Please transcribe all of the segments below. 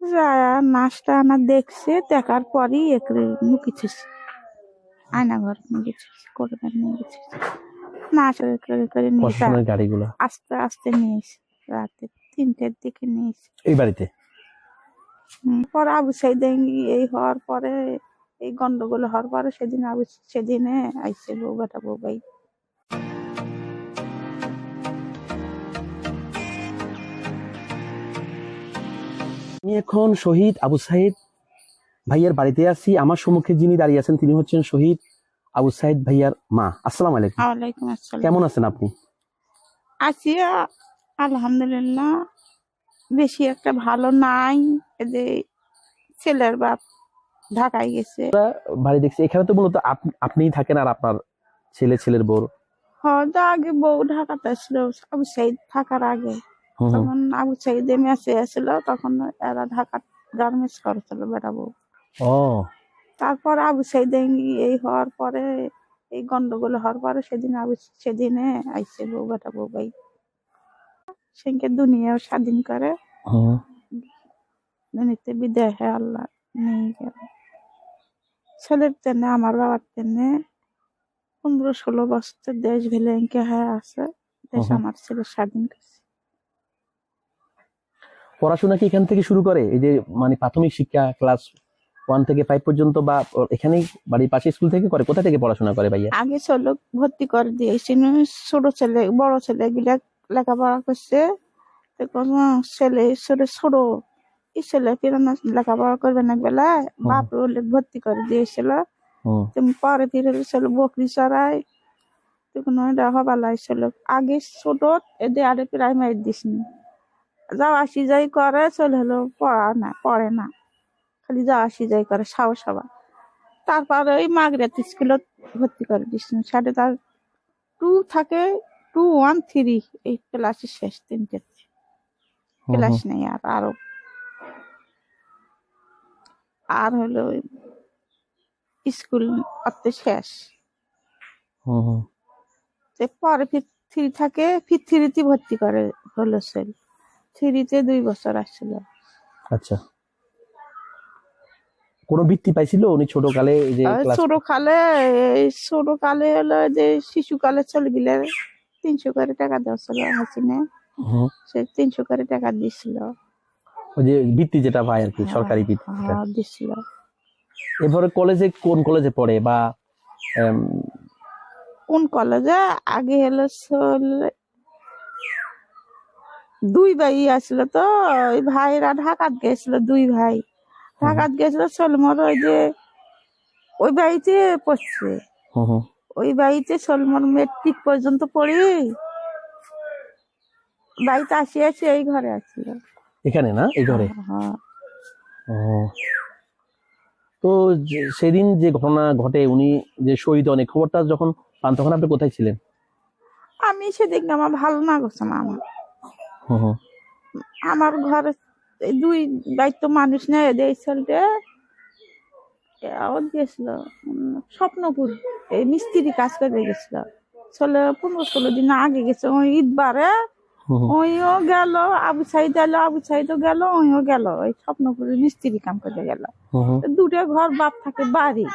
যা নাচটা আনা দেখছে, দেখার পরই একরে মুখিছিস, আয়না ঘর নিয়ে গেছিস, করে নিয়ে গেছিস, নাচ করে নিয়ে প্রশাসনের গাড়িগুলো আস্তে আস্তে নিয়েছে, রাতে 3টের দিকে নিয়েছে এই বাড়িতে। পরে আবু সাইদ এই হওয়ার পরে, এই গন্ডগোল হওয়ার পরে সেদিনে আইসে বউ বেটা বউ ভাই। আমি এখন শহীদ আবু সাইদ ভাইয়ার বাড়িতে আছি। আমার সম্মুখে যিনি দাঁড়িয়ে আছেন তিনি হচ্ছেন শহীদ আবু সাইদ ভাইয়ার মা। আসসালামু আলাইকুম। ওয়ালাইকুম আসসালাম। কেমন আছেন আপনি? আছি আলহামদুলিল্লাহ, বেশি একটা ভালো নাই। এদের ছেলের বাপ ঢাকায় গেছে। বাড়ি দেখছি এখানে তো মূলত আপনিই থাকেন আর আপনার ছেলের বউ। হয়তো আগে বউ ঢাকাতে ছিল, আবু সাইদ থাকার আগে, তখন আবু সাইদ মেসে আসছিল, তখন এরা ঢাকা গার্মেন্টস করেছিল বেটা বউ। ও তারপর আবু সাইদ এই হওয়ার পরে, এই গন্ডগোল হওয়ার পরে সেদিনে আইসে বউ বেটা বউ ভাই। সেদিনকে দুনিয়াও স্বাধীন করে, দুনিয়াতে বিদায় হয়, আল্লাহ নিয়ে গেল। ছেলের তেনে আমার বাবার তেনে 15-16 বছর দেশ ভেলে এঁকে হয়ে আছে, দেশ আমার ছেলে স্বাধীন করছে। পড়াশোনা কি এখান থেকে শুরু করে? এই যে মানে প্রাথমিক শিক্ষা ক্লাস 1 থেকে 5 পর্যন্ত, বা এখানেই বাড়ির পাশে স্কুল থেকে করে? কোথা থেকে পড়াশোনা করে ভাইয়া? আগে ছেলে ভর্তি করে দিয়েছিল, ছোট ছেলে বড় ছেলে গুলা লেখাপড়া করছে, ছেলে ছোট এই ছেলে ফিরানো লেখাপড়া করবে না বেলা, বাপ ভর্তি করে দিয়েছিল। তুমি পরে ফিরে ছেলে বকরি চড়াই, তখন হবার লাগছিল। আগে ছোট এদের আরে প্রাইমারি দিসনি, যাওয়া আসি যাই করে, চলে হলো পড়ে না, খালি যাওয়া আসি যাই করে সাহস সবার। তারপরে ওই মাগরাত স্কুলত ভর্তি করে দিচ্ছেন, সাথে তার 2 থাকে, 2, 1, 3 এই ক্লাসের শেষ 3টে ক্লাস নেই। আর হলো স্কুল অত শেষ। পরে 3 থাকে, 3তে ভর্তি করে হলো সেল, 3তে 2 বছর আসছিল। আচ্ছা, কোন বৃত্তি পাইছিল উনি ছোটকালে? যে ছোটকালে হলো যে শিশুকালে চলে গেলে 300 করে টাকা দিয়েছিল হাসিনা, সে 300 করে টাকা দিছিল, ওই যে বৃত্তি যেটা পায় আর কি, সরকারি বৃত্তি দিছিল। এবারে কলেজে কোন কলেজে পড়ে বা কোন কলেজে? আগে হলো 2 ভাই আসছিল, তো ওই ভাইরা ঢাকাত গেছিল, 2 ভাই ঢাকাত গেছিল। সলমর ওই যে ওই বাড়িতে পড়ছে, ওই বাড়িতে সলমর মেট্রিক পর্যন্ত পড়ি বাড়িতে আসিয়াছে, এই ঘরে আসছিল এখানে না, এই ঘরে। তো সেদিন যে ঘটনা ঘটে, উনি যে শহীদ অনেক খবরটা যখন পান, তখন আপনি কোথায় ছিলেন? আমি সেদিন আমার ভালো না করছে না, আমার ঘরে 2 দায়িত্ব মানুষ নেই, এদের ছেলেটা গেছিল স্বপ্নপুর, এই মিস্ত্রি কাজ করে গেছিল। 15-16 দিন আগে গেছে, ওই ঈদবারে ওইও গেল, আবু সাইদও গেল, ওইও গেল, ওই স্বপ্নপুরে মিস্ত্রি কাম করে গেল। 2টা ঘর বাপ থাকে বাড়ি,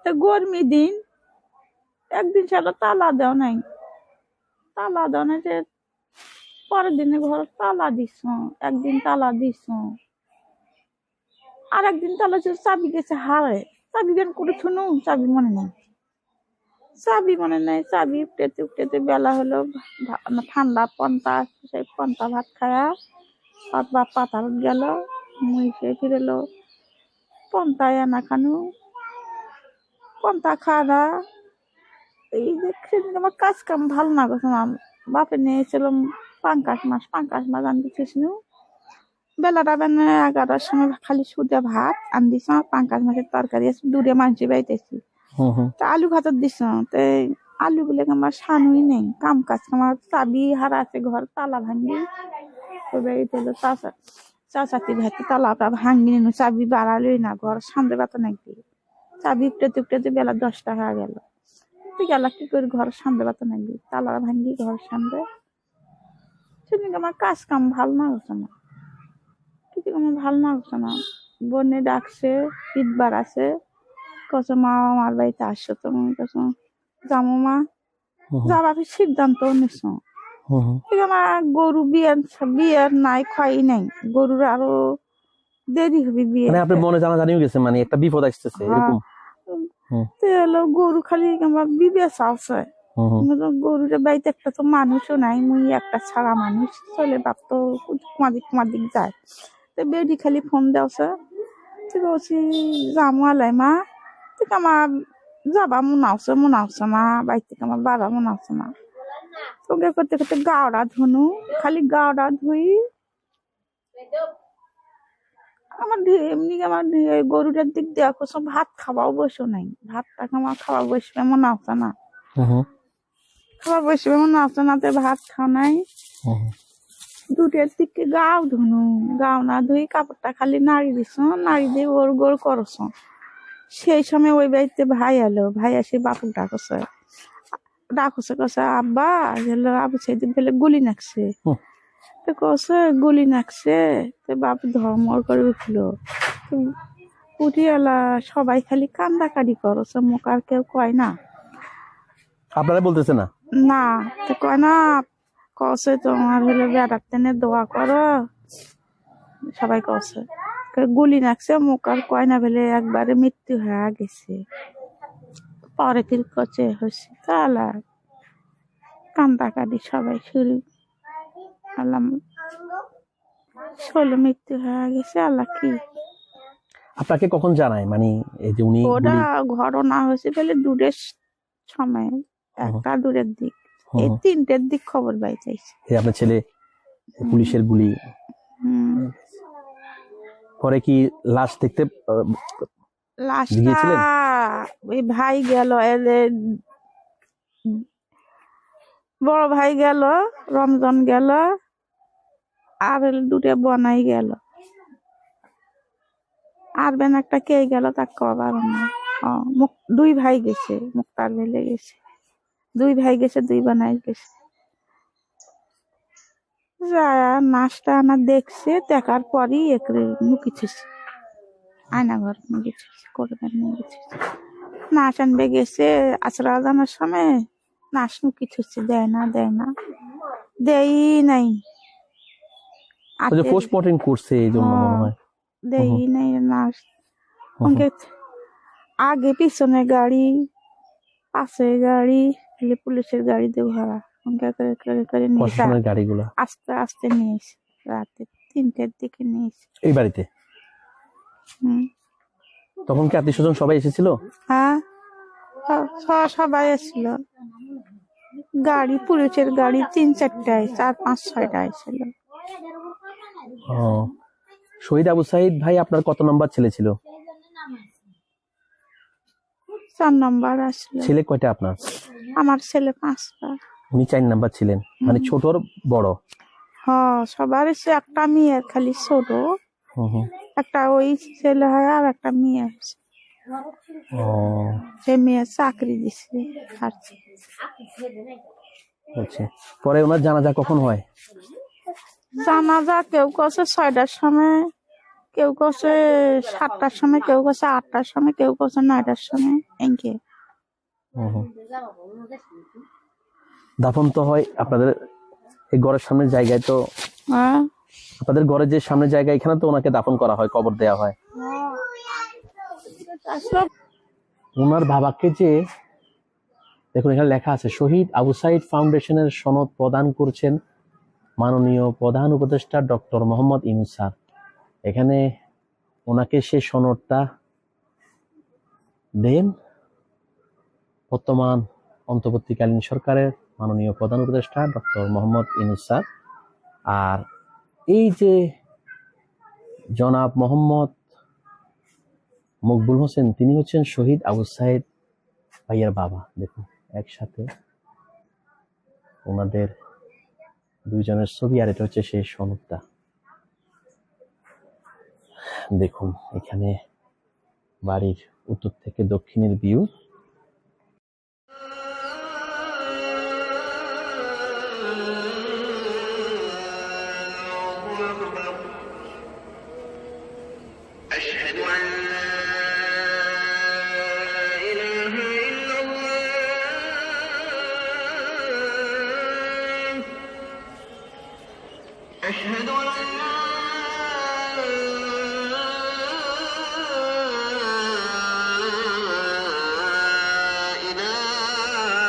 তো গরমি দিন একদিন সেটা তালা দেও নাই, যে পরের দিনে ঘর তালা দিস, একদিন তালা দিস, আর একদিন তালা চাবি গেছে হারে, চাবি গান করে শুনু, চাবি মনে নেই, চাবি উঠতে বেলা হলো, ঠান্ডা সেই পন্তা ভাত খায়া বাপ পাতাল গেল, মুই সে ফিরেলো পন্তায় আনা খানু, পন্তা খাওয়া। এই যে আমার কাজ কাম ভালো না করছে, বাপে নিয়েছিলাম পাঙ্কাশ মাছ আনতে চেয়েছিল, বেলাটা বেলা 11টার সময় খালি সুদে ভাত আনদিস, পাঙ্কাশ মাছের তরকারি আছে, 2 মাংস বাইতেছি, তা আলু ভাত দিস, তো আলু গুলো আমার সানুই নেই, কাম কাজ আমার চাবি হারা আছে, ঘর তালা ভাঙ্গি চাচাতি ভাইতে তালাটা ভাঙ্গি নিন, চাবি বাড়ালোই না, ঘর সামনে বাতা নাকি, চাবি উঠতে বেলা 10টা হয়ে গেল, গেল কি করে ঘর সামনে বাতা নাকি, তালা ভাঙ্গি ঘর সামনে। সেদিন আমার কাজ কাম ভালো না হচ্ছে না, কিছু আমার ভালো লাগছে না। বোনে ডাকছে, ঈদবার আছে, কত মা আমার বাড়িতে আসছো, তুমি কত যাবো মা, যাবার সিদ্ধান্ত নিছ। আমার গরু বিয়ের নাই খাই নাই, গরুর আরো দেরি হবে বিয়ে। মানে আপনার মনে জানাজানিও গেছে, মানে একটা বিপদ আসতেছে এরকম। হলো গরু খালি আমার বিবে চালছে, গরুর বাড়িতে একটা তো মানুষও নাই, মুই একটা ছাড়া মানুষ, চলে বাপ তো কুমাদিক যায়। তো বেডি খালি ফোন দেওছে, বলছি যামো আলাই মা, ঠিক আমার যাবা মনাওছে না, বাড়ি থেকে আমার বাবা মনাওছে না। তোকে করতে করতে গাওড়া ধনু, খালি গাওড়া ধুই আমার এমনি আমার গরুটার দিক দিয়ে কোথাও ভাত খাওয়াও বসো নাই, ভাতটা খাওয়া বসবে মনে আসছে না, খাওয়া বসবে মনে আসছে না, তো ভাত খাও নাই। দুটের দিকে গাও ধনু, গাও না ধুই কাপড়টা খালি নাড়ি দিছ, নাড়ি দিয়ে ওর গোড় করছ। সেই সময় ওই বাড়িতে ভাই এলো, ভাই এসে বাপুক ডাকছে, কছে আব্বা হলো আবু সেদিন ফেলে গুলি নাকছে। তো কছে গুলি নাকছে, তো বাপ ধর্মর করে উঠলো, উঠি এলা সবাই খালি কান্দাকাটি করছে, মুখ আর কেউ কয় না। আপনারা বলতেছে না? না, তো কয় না, কছে তোমার হলো বেড়ার টেনে দোয়া করো, সবাই কছে গুলি নাকছে, মুখ আর কয় না বলে একবারে মৃত্যু হয়ে গেছে। পরে কি করছে হচ্ছে তালা কান্দাকাটি সবাই শুরু, আল্লাহ ষোলো মৃত্যু হয়ে গেছে। আল্লাহ কি আপনাকে কখন জানায়, মানে এই যে উনি ওরা ঘটনা হয়েছে বলে দূরের সময়, একটা দূরের দিক, এই 3টের দিক খবর পাই চাইছে আপনার ছেলে পুলিশের গুলি। পরে কি লাশ দেখতে লাশটা ওই ভাই গেল, এদের বড় ভাই গেল, রমজান গেল, আর দুটো বনাই গেল, আর বেন একটা কে গেল তার কবার না। 2 ভাই গেছে, মুক্তার ভেলে গেছে, 2 ভাই গেছে, 2 বানাই গেছে। নাচটা আনা দেখছে, দেখার পরই একরে মুখিছে, আয়না ঘর মুখিছে, করবেন নিয়ে গেছে, নাচ আনবে গেছে আচরা জানার সময়, নাচ মুখিছে, দেয় না দেই নাই, পোস্টমর্টেম করছে এই জন্য মনে হয় দেই নাই নাচ। আগে পিছনে গাড়ি, পাশে গাড়ি, পুলিশের গাড়ি দিয়ে ভরা, গাড়িগুলো আস্তে আস্তে নিয়েছে, রাতে 3টের দিকে নিয়েছে এই বাড়িতে। তখন কি আত্মীয় স্বজন সবাই এসেছিল? হ্যাঁ, সবাই এসেছিল, গাড়ি পুলিশের গাড়ি 3-4টায়, 4-5-6টায় ছিল। শহীদ আবু সাইদ ভাই আপনার কত নম্বর ছেলে ছিল? 4 নম্বর আসলো। ছেলে কয়টা আপনার? আমার ছেলে 5টা। উনি 4 নাম্বার ছিলেন, মানে ছোটর বড়? হ্যাঁ, সবার একটা মেয়ে খালি ছোট, একটা ওই ছেলে হয় আর একটা মেয়ে আছে। সে মেয়ে চাকরি দিছে। আচ্ছা, পরে ওনার জানাজা কখন হয়? জানাজা কেউ কছে 6টার সময়, কেউ কছে 7টার সময়, কেউ কছে 8টার সময়, কেউ কছে 9টার সময়, এনকে। দাফন তো হয় আপনাদের এই ঘরের সামনে জায়গায়, তো আপনাদের ঘরের যে সামনে জায়গা, এখানে তো ওনাকে দাফন করা হয়, কবর দেওয়া হয়। ওনার বাবাকে যে দেখুন এখানে লেখা আছে, শহীদ আবু সাইদ ফাউন্ডেশনের সনদ প্রদান করছেন মাননীয় প্রধান উপদেষ্টা ডক্টর মোহাম্মদ ইউনূস স্যার। এখানে ওনাকে সে সনদটা দেন বর্তমান অন্তর্বর্তীকালীন সরকারের মাননীয় প্রধান উপদেষ্টা ডক্টর মোহাম্মদ ইউনূস স্যার। আর এই যে জনাব মোহাম্মদ মকবুল হোসেন, তিনি হচ্ছেন শহীদ আবু সাইদ ভাইয়ার বাবা। দেখুন একসাথে ওনাদের 2 জনের ছবি, আর এটা হচ্ছে সেই সনদটা। দেখুন এখানে বাড়ির উত্তর থেকে দক্ষিণের ভিউ। أن لا إله إلا الله أشهد أن لا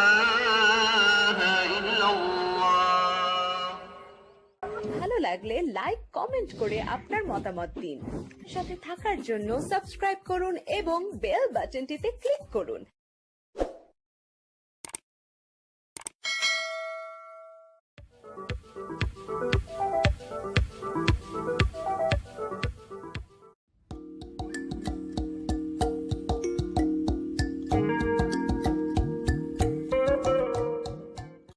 إله إلا الله ভালো লাগলে লাইক কমেন্ট করে আপনার মতামত দিন। সাথে থাকার জন্য সাবস্ক্রাইব করুন এবং বেল বাটনটিতে ক্লিক করুন।